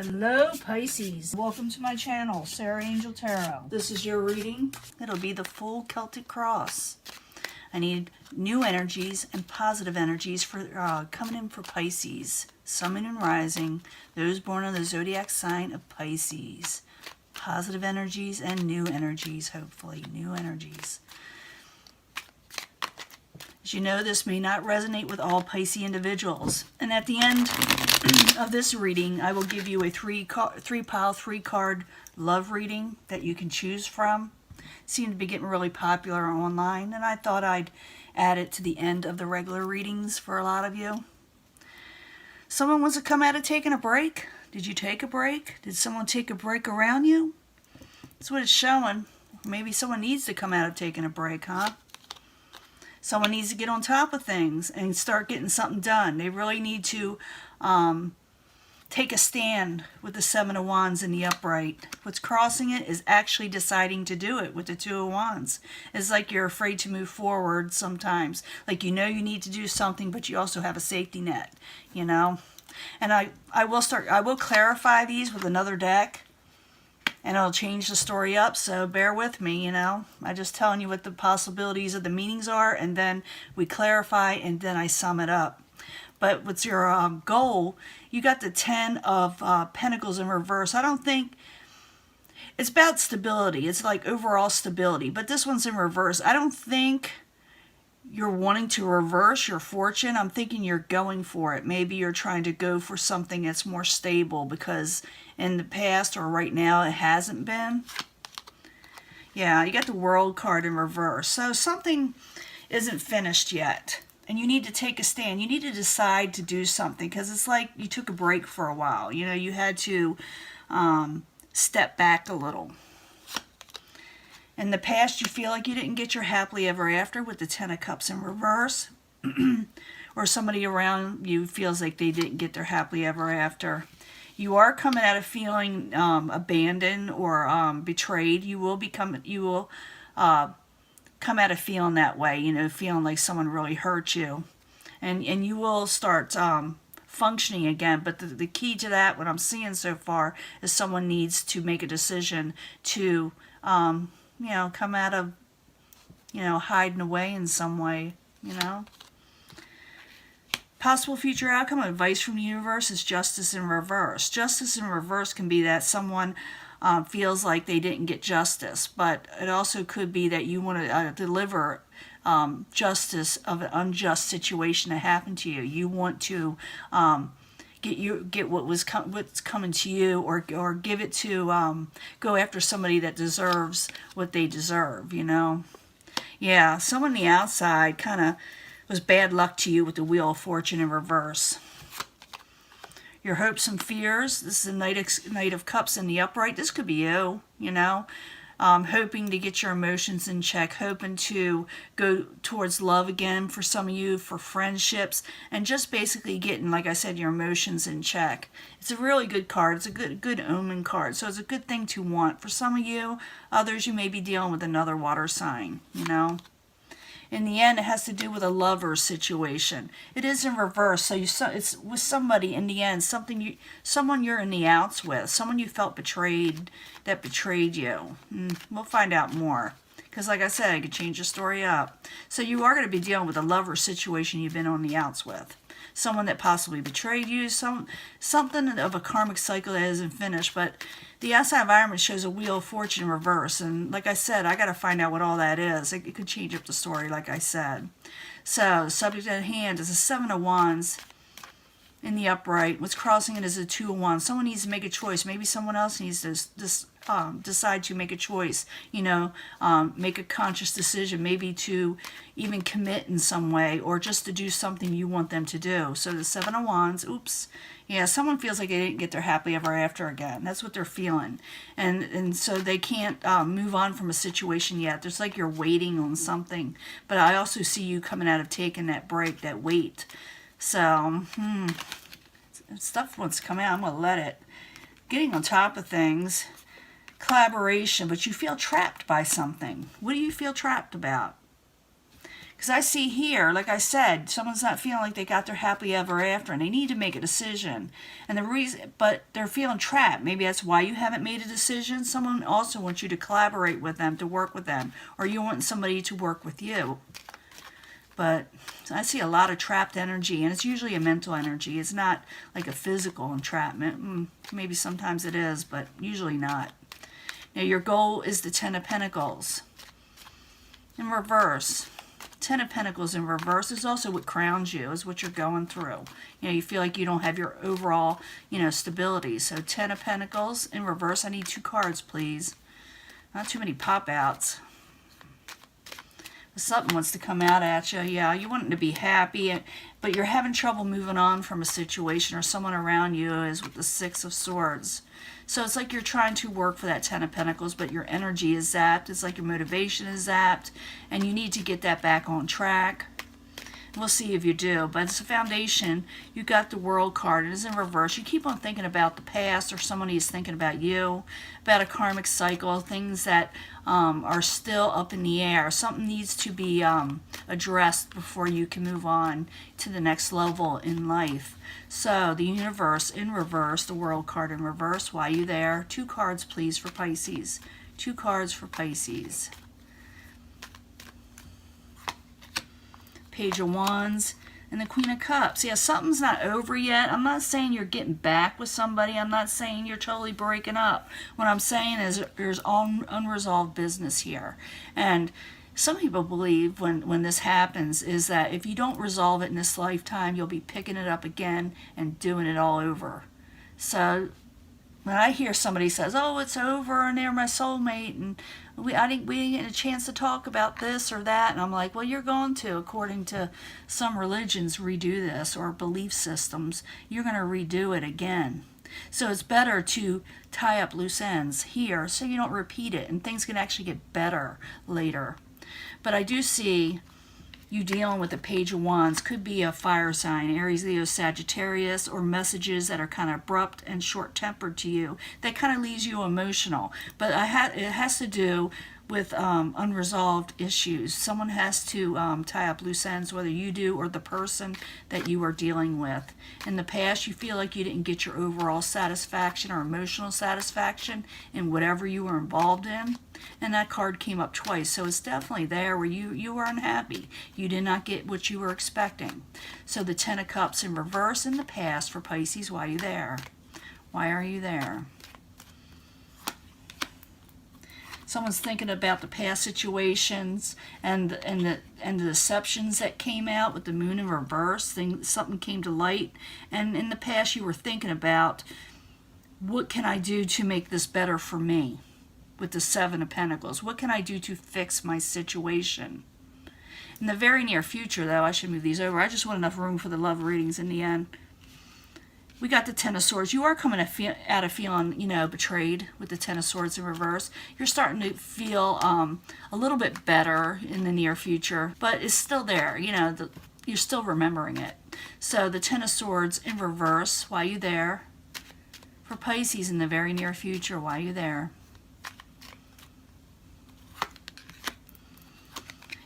Hello Pisces, welcome to my channel, Sarah Angel Tarot. This is your reading. It'll be the full Celtic cross. I need new energies and positive energies for coming in for Pisces, Sun, Moon, and Rising, those born in the zodiac sign of Pisces. Positive energies and new energies, hopefully, new energies. As you know, this may not resonate with all Pisces individuals. And at the end of this reading, I will give you a three-pile, three-card love reading that you can choose from. It seemed to be getting really popular online, and I thought I'd add it to the end of the regular readings for a lot of you. Someone wants to come out of taking a break. Did you take a break? Did someone take a break around you? That's what it's showing. Maybe someone needs to come out of taking a break, huh? Someone needs to get on top of things and start getting something done. They really need to take a stand with the Seven of Wands in the upright. What's crossing it is actually deciding to do it with the Two of Wands. It's like you're afraid to move forward sometimes. Like you know you need to do something, but you also have a safety net, you know. And I will clarify these with another deck. And I'll change the story up, so bear with me, you know. I'm just telling you what the possibilities of the meanings are, and then we clarify, and then I sum it up. But what's your goal? You got the Ten of Pentacles in reverse. I don't think... It's about stability. It's like overall stability. But this one's in reverse. I don't think you're wanting to reverse your fortune. I'm thinking you're going for it. Maybe you're trying to go for something that's more stable because in the past or right now it hasn't been. Yeah, you got the World card in reverse. So something isn't finished yet. And you need to take a stand. You need to decide to do something because it's like you took a break for a while. You know, you had to step back a little. In the past, you feel like you didn't get your happily ever after with the Ten of Cups in reverse. Or somebody around you feels like they didn't get their happily ever after. You are coming out of feeling abandoned or betrayed. You will come out of feeling that way, you know, feeling like someone really hurt you. And you will start functioning again. But the key to that, what I'm seeing so far, is someone needs to make a decision to... you know, come out of, you know, hiding away in some way, you know. Possible future outcome, advice from the universe, is justice in reverse. Justice in reverse can be that someone feels like they didn't get justice, but it also could be that you want to deliver justice of an unjust situation that happened to you. You want to get what's coming to you, or give it to go after somebody that deserves what they deserve, you know. Yeah, someone on the outside kind of was bad luck to you with the Wheel of Fortune in reverse. Your hopes and fears, this is the Knight of Cups in the upright. This could be you, you know. Hoping to get your emotions in check, hoping to go towards love again for some of you, for friendships, and just basically getting, like I said, your emotions in check. It's a really good card. It's a good omen card, so it's a good thing to want. For some of you, others, you may be dealing with another water sign, you know. In the end, it has to do with a lover situation. It is in reverse, so it's with somebody in the end, someone you're in the outs with, someone you felt betrayed, that betrayed you. We'll find out more, because like I said, I could change the story up. So you are going to be dealing with a lover situation you've been on the outs with. Someone that possibly betrayed you, something of a karmic cycle that isn't finished, but the outside environment shows a Wheel of Fortune in reverse, and like I said, I got to find out what all that is. It could change up the story, like I said. So, the subject at hand is the Seven of Wands in the upright. What's crossing it is the Two of Wands. Someone needs to make a choice. Maybe someone else needs to decide to make a choice, you know, make a conscious decision, maybe to even commit in some way, or just to do something you want them to do. So the Seven of Wands, oops, yeah, someone feels like they didn't get their happily ever after again. That's what they're feeling. And so they can't move on from a situation yet. There's like you're waiting on something. But I also see you coming out of taking that break, that wait. So, stuff wants to come out. I'm going to let it. Getting on top of things. Collaboration, but you feel trapped by something. What do you feel trapped about? Because I see here, like I said, someone's not feeling like they got their happily ever after, and they need to make a decision. And the reason, but they're feeling trapped. Maybe that's why you haven't made a decision. Someone also wants you to collaborate with them, to work with them, or you want somebody to work with you. But I see a lot of trapped energy, and it's usually a mental energy. It's not like a physical entrapment. Maybe sometimes it is, but usually not. Now, your goal is the Ten of Pentacles. In reverse. Ten of Pentacles in reverse is also what crowns you, is what you're going through. You feel like you don't have your overall, stability. So Ten of Pentacles in reverse. I need 2 cards, please. Not too many pop-outs. Something wants to come out at you. Yeah, you want them to be happy, but you're having trouble moving on from a situation, or someone around you is with the 6 of Swords. So it's like you're trying to work for that Ten of Pentacles, but your energy is zapped. It's like your motivation is zapped, and you need to get that back on track. We'll see if you do, but it's a foundation. You got the World card. It is in reverse. You keep on thinking about the past, or somebody is thinking about you, about a karmic cycle, things that are still up in the air. Something needs to be addressed before you can move on to the next level in life. So the universe in reverse, the World card in reverse. Why are you there? 2 cards, please, for Pisces. 2 cards for Pisces. Page of Wands, and the Queen of Cups. Yeah, something's not over yet. I'm not saying you're getting back with somebody. I'm not saying you're totally breaking up. What I'm saying is there's unresolved business here. And some people believe when this happens is that if you don't resolve it in this lifetime, you'll be picking it up again and doing it all over. So when I hear somebody says, oh, it's over and they're my soulmate, and we didn't get a chance to talk about this or that, and I'm like, well, you're going to, according to some religions, redo this, or belief systems, you're going to redo it again. So it's better to tie up loose ends here so you don't repeat it, and things can actually get better later. But I do see you dealing with the Page of Wands. Could be a fire sign, Aries, Leo, Sagittarius, or messages that are kind of abrupt and short-tempered to you. That kind of leaves you emotional. But it has to do with unresolved issues. Someone has to tie up loose ends, whether you do or the person that you are dealing with. In the past, you feel like you didn't get your overall satisfaction or emotional satisfaction in whatever you were involved in. And that card came up twice, so it's definitely there where you were unhappy. You did not get what you were expecting. So the Ten of Cups in reverse in the past for Pisces. Why are you there? Why are you there? Someone's thinking about the past situations and the deceptions that came out with the Moon in reverse. Something came to light, and in the past you were thinking about, what can I do to make this better for me? With the Seven of Pentacles, what can I do to fix my situation? In the very near future, though, I should move these over. I just want enough room for the love readings in the end. We got the Ten of Swords. You are coming out of feeling, betrayed with the Ten of Swords in reverse. You're starting to feel a little bit better in the near future, but it's still there. You're still remembering it. So the Ten of Swords in reverse. Why are you there? For Pisces in the very near future. Why are you there?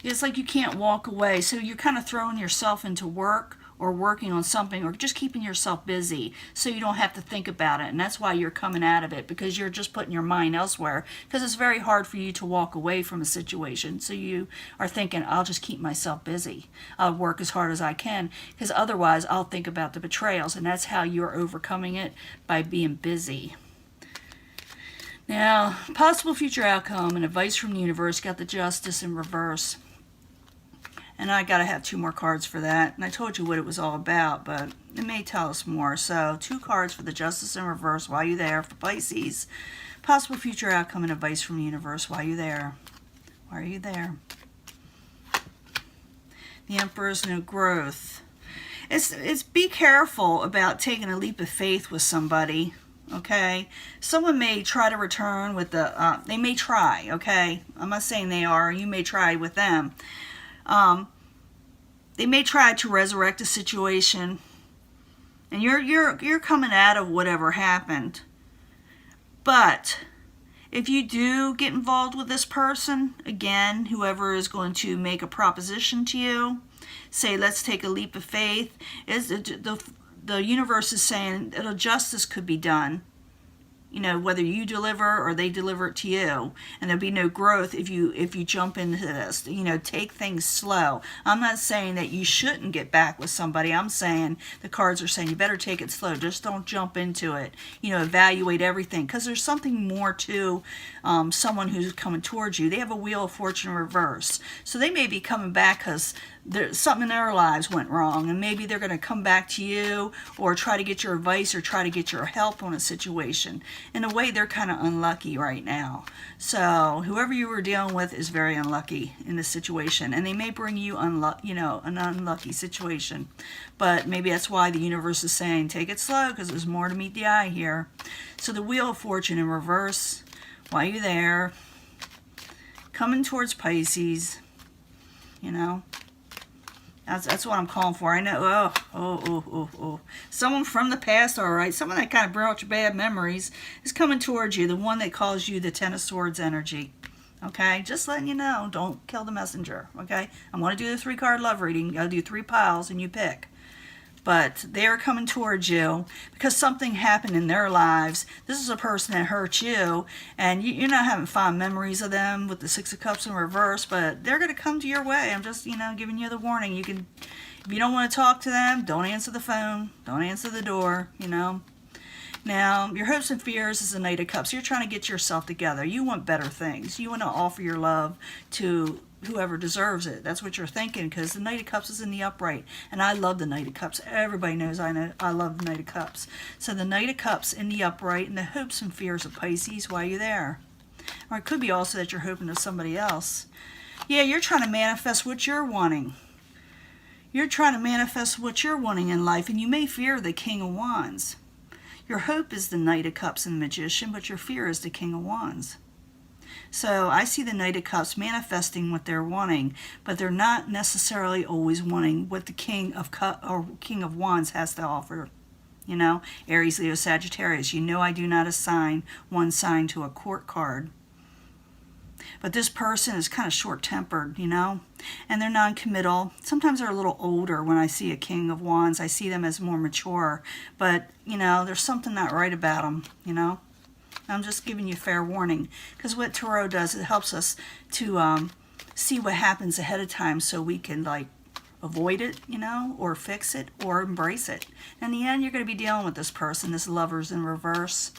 It's like you can't walk away. So you're kind of throwing yourself into work, or working on something, or just keeping yourself busy so you don't have to think about it. And that's why you're coming out of it, because you're just putting your mind elsewhere, because it's very hard for you to walk away from a situation. So you are thinking, I'll just keep myself busy. I'll work as hard as I can, because otherwise I'll think about the betrayals. And that's how you're overcoming it, by being busy. Now, possible future outcome and advice from the universe. Got the Justice in reverse. And I got to have 2 more cards for that. And I told you what it was all about, but it may tell us more. So 2 cards for the Justice in reverse. Why are you there? For Pisces. Possible future outcome and advice from the universe. Why are you there? Why are you there? The Emperor's New Growth. It's be careful about taking a leap of faith with somebody. Okay? Someone may try to return with the... they may try, okay? I'm not saying they are. You may try with them. They may try to resurrect a situation, and you're coming out of whatever happened, but If you do get involved with this person, again, whoever is going to make a proposition to you, say, let's take a leap of faith, is the universe is saying that justice could be done. You know, whether you deliver or they deliver it to you, and there'll be no growth if you jump into this. You know, take things slow. I'm not saying that you shouldn't get back with somebody. I'm saying the cards are saying you better take it slow. Just don't jump into it. You know, evaluate everything, because there's something more to someone who's coming towards you. They have a Wheel of Fortune reverse, so they may be coming back because something in their lives went wrong, and maybe they're going to come back to you or try to get your advice or try to get your help on a situation. In a way, they're kind of unlucky right now. So whoever you were dealing with is very unlucky in this situation, and they may bring you an unlucky situation. But maybe that's why the universe is saying take it slow, because there's more to meet the eye here. So the Wheel of Fortune in reverse, while you're there, coming towards Pisces, you know. That's what I'm calling for. I know, someone from the past, all right, someone that kind of brought you bad memories is coming towards you, the one that calls you the Ten of Swords energy, okay? Just letting you know, don't kill the messenger, okay? I'm going to do the 3-card love reading. I'll do 3 piles and you pick. But they're coming towards you because something happened in their lives. This is a person that hurt you, and you're not having fond memories of them with the 6 of Cups in reverse, but they're going to come to your way. I'm just, giving you the warning. You can, if you don't want to talk to them, don't answer the phone, don't answer the door, Now, your hopes and fears is the Knight of Cups. You're trying to get yourself together. You want better things. You want to offer your love to whoever deserves it. That's what you're thinking, because the Knight of Cups is in the upright, and I love the Knight of Cups. Everybody knows I love the Knight of Cups. So the Knight of Cups in the upright, and the hopes and fears of Pisces while you're there. Or it could be also that you're hoping to somebody else. Yeah, you're trying to manifest what you're wanting. You're trying to manifest what you're wanting in life, and you may fear the King of Wands. Your hope is the Knight of Cups and the Magician, but your fear is the King of Wands. So I see the Knight of Cups manifesting what they're wanting, but they're not necessarily always wanting what the King of Wands has to offer. Aries, Leo, Sagittarius. I do not assign one sign to a court card. But this person is kind of short-tempered, and they're non-committal. Sometimes they're a little older. When I see a King of Wands, I see them as more mature. But, there's something not right about them, I'm just giving you fair warning, because what Tarot does, it helps us to see what happens ahead of time so we can, avoid it, or fix it, or embrace it. In the end, you're going to be dealing with this person, this Lover's in reverse.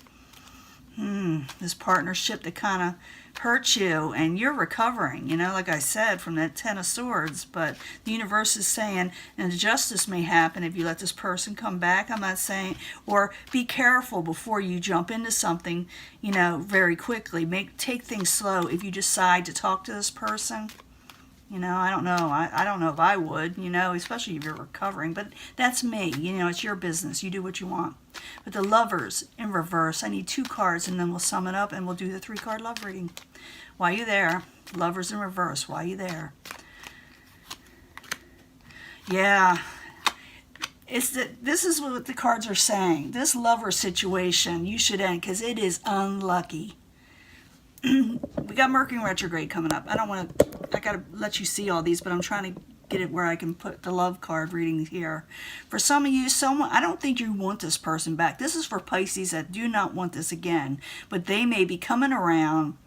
This partnership that kind of hurt you, and you're recovering, like I said, from that 10 of Swords. But the universe is saying injustice may happen if you let this person come back. I'm not saying, or be careful before you jump into something, very quickly. Take things slow if you decide to talk to this person. I don't know. I don't know if I would, especially if you're recovering. But that's me. It's your business. You do what you want. But the Lovers in reverse, I need 2 cards, and then we'll sum it up, and we'll do the 3-card love reading. While you're there, Lovers in reverse, while you're there. Yeah. This is what the cards are saying. This lover situation, you should end, because it is unlucky. We got Mercury retrograde coming up. I got to let you see all these, but I'm trying to get it where I can put the love card readings here. For some of you, I don't think you want this person back. This is for Pisces that do not want this again, but they may be coming around,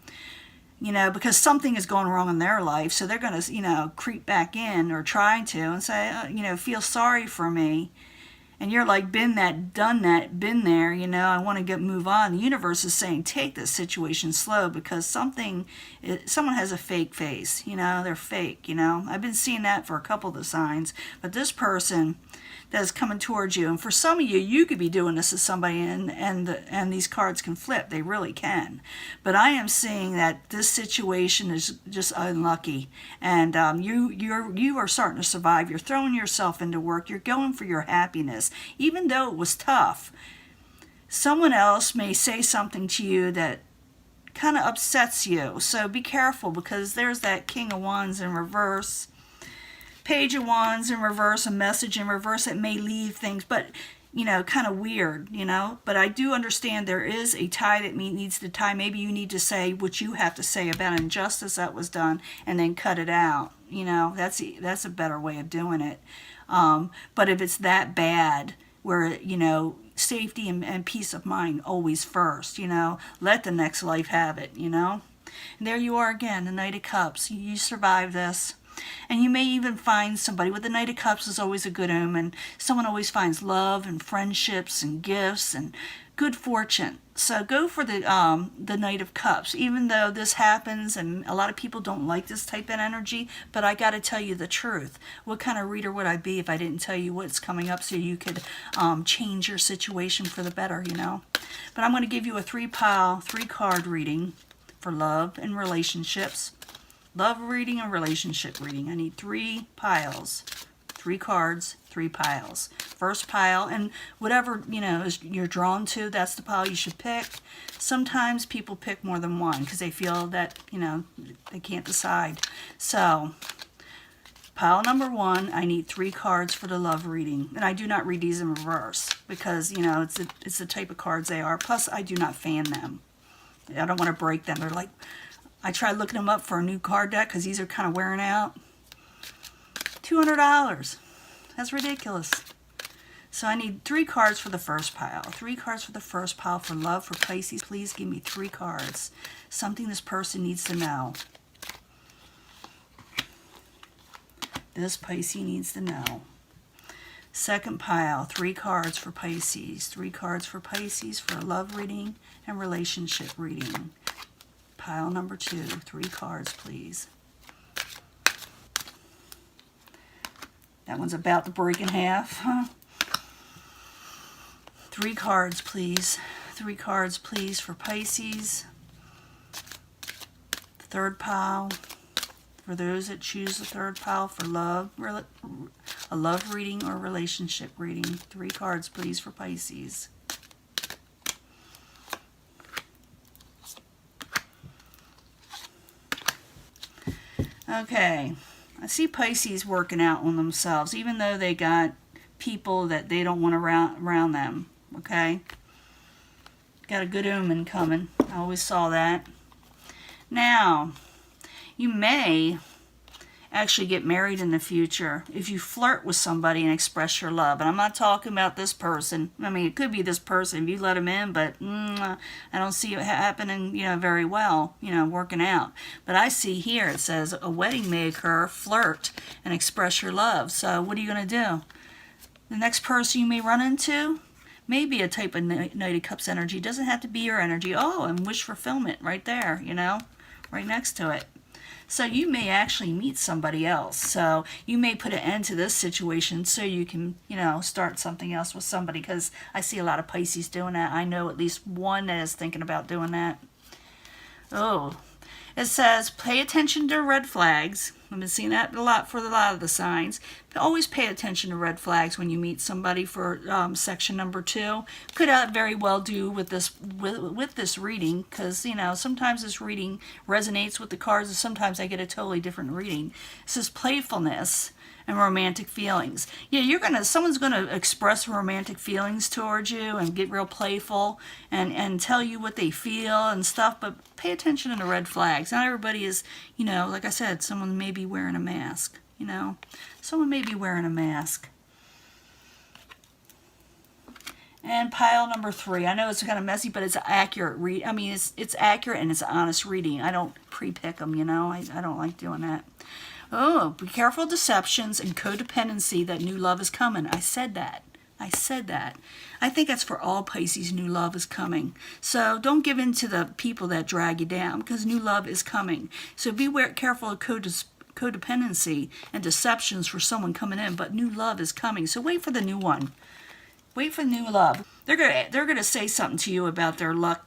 because something is going wrong in their life, so they're going to, creep back in, or trying to, and say, feel sorry for me. And you're like, been that, done that, been there, I want to move on. The universe is saying, take this situation slow, because someone has a fake face, they're fake, I've been seeing that for a couple of the signs. But this person that is coming towards you, and for some of you, you could be doing this to somebody, and these cards can flip. They really can. But I am seeing that this situation is just unlucky, and you are starting to survive. You're throwing yourself into work. You're going for your happiness, even though it was tough. Someone else may say something to you that kind of upsets you, so be careful, because there's that King of Wands in reverse, Page of Wands in reverse, a message in reverse that may leave things. But kind of weird, but I do understand there is a tie that needs to tie. Maybe you need to say what you have to say about injustice that was done and then cut it out. That's a better way of doing it. But if it's that bad, where, safety and peace of mind always first, let the next life have it, And there you are again, the Knight of Cups. You survive this. And you may even find somebody. With the Knight of Cups is always a good omen. Someone always finds love and friendships and gifts and good fortune. So go for the Knight of Cups, even though this happens and a lot of people don't like this type of energy. But I got to tell you the truth. What kind of reader would I be if I didn't tell you what's coming up so you could change your situation for the better, But I'm going to give you a 3-card reading for love and relationships. Love reading and relationship reading. I need 3 piles. 3 cards, 3 piles. First pile, and whatever, you're drawn to, that's the pile you should pick. Sometimes people pick more than one because they feel that, they can't decide. So, pile number 1, I need 3 cards for the love reading. And I do not read these in reverse because, it's the type of cards they are. Plus, I do not fan them. I don't want to break them. They're like... I tried looking them up for a new card deck because these are kind of wearing out. $200. That's ridiculous. So I need 3 cards for the first pile. 3 cards for the first pile for love for Pisces. Please give me 3 cards. Something this person needs to know. This Pisces needs to know. Second pile, 3 cards for Pisces. 3 cards for Pisces for a love reading and relationship reading. Pile number 2, 3 cards, please. That one's about to break in half. 3 cards, please. 3 cards, please, for Pisces. The third pile, for those that choose the third pile for love, a love reading or relationship reading. 3 cards, please, for Pisces. Okay, I see Pisces working out on themselves, even though they got people that they don't want around them, okay? Got a good omen coming. I always saw that. Now, you may actually get married in the future if you flirt with somebody and express your love. And I'm not talking about this person. I mean, it could be this person if you let him in, but I don't see it happening, very well, working out. But I see here it says a wedding may occur, flirt, and express your love. So what are you going to do? The next person you may run into may be a type of Knight of Cups energy. It doesn't have to be your energy. Oh, and wish fulfillment right there, right next to it. So you may actually meet somebody else. So you may put an end to this situation so you can, start something else with somebody, because I see a lot of Pisces doing that. I know at least one that is thinking about doing that. Oh, it says pay attention to red flags. I've been seeing that a lot for a lot of the signs. But always pay attention to red flags when you meet somebody for section number 2. Could very well do with this reading, because sometimes this reading resonates with the cards, and sometimes I get a totally different reading. It says playfulness and romantic feelings. Yeah, someone's gonna express romantic feelings towards you and get real playful and tell you what they feel and stuff, but pay attention to the red flags. Not everybody is, like I said, someone may be wearing a mask, Someone may be wearing a mask. And pile number 3. I know it's kind of messy, but it's an accurate read. I mean, it's accurate and it's an honest reading. I don't pre-pick them, I don't like doing that. Oh, be careful of deceptions and codependency, that new love is coming. I said that. I think that's for all Pisces. New love is coming. So don't give in to the people that drag you down, because new love is coming. So be careful of codependency and deceptions for someone coming in, but new love is coming. So wait for the new one. Wait for new love. They're gonna say something to you about their luck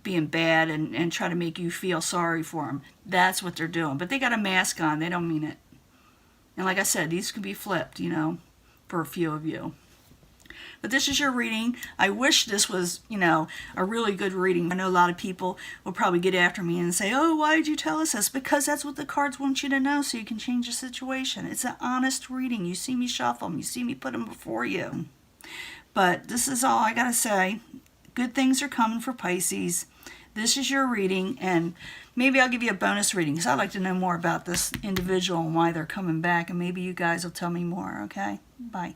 being bad and try to make you feel sorry for them. That's what they're doing. But they got a mask on. They don't mean it. And like I said, these can be flipped, for a few of you. But this is your reading. I wish this was, a really good reading. I know a lot of people will probably get after me and say, oh, why did you tell us this? Because that's what the cards want you to know, so you can change the situation. It's an honest reading. You see me shuffle them. You see me put them before you. But this is all I got to say. Good things are coming for Pisces. This is your reading, and maybe I'll give you a bonus reading because I'd like to know more about this individual and why they're coming back, and maybe you guys will tell me more, okay? Bye.